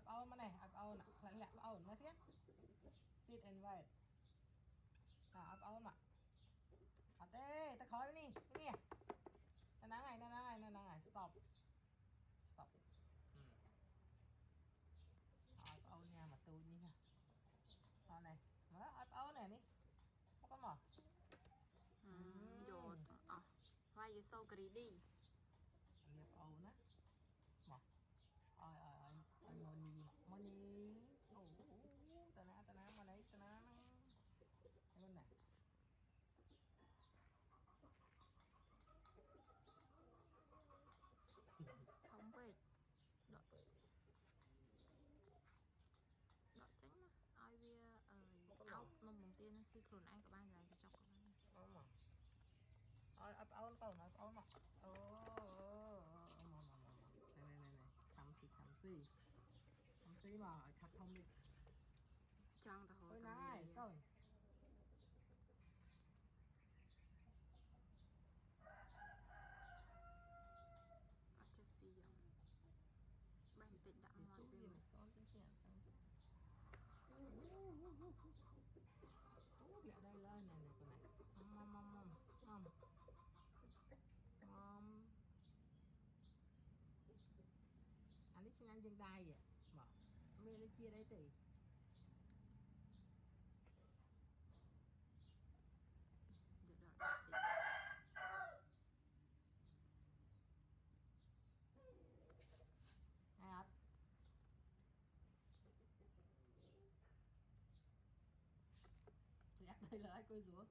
áo mà này áo nè lại lại áo nó xiết sit and wait áo mà tê ta khói đi cái gì nó nắng này stop áo nha mà tôi đi nha này mở áo này đi không có mở Yo, why you so greedy? liệp ấu nè mở ôi money ta ná mà đấy ta ná cái bên này Không về đợi tránh mà ai bia áo nông bằng tiên nó xí khổn anh các bạn lại cái chọc các bạn không mà áo cầu nó áo mà này chăm xí mà chặt thông đi trang ta hồi ôi tầm này bì coi cho xì dòng bên tịnh đạm ngọt về mình con cái tiền lại đây lên này con này mom anh đi xin ăn chân đai vậy mà mẹ lên chia đây tỷ để đợi chị hạt lẹ đây là ai coi rúa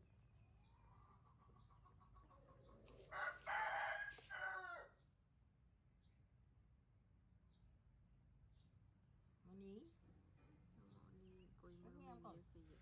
Money đi coi mưa nghe mình không nhiều gì vậy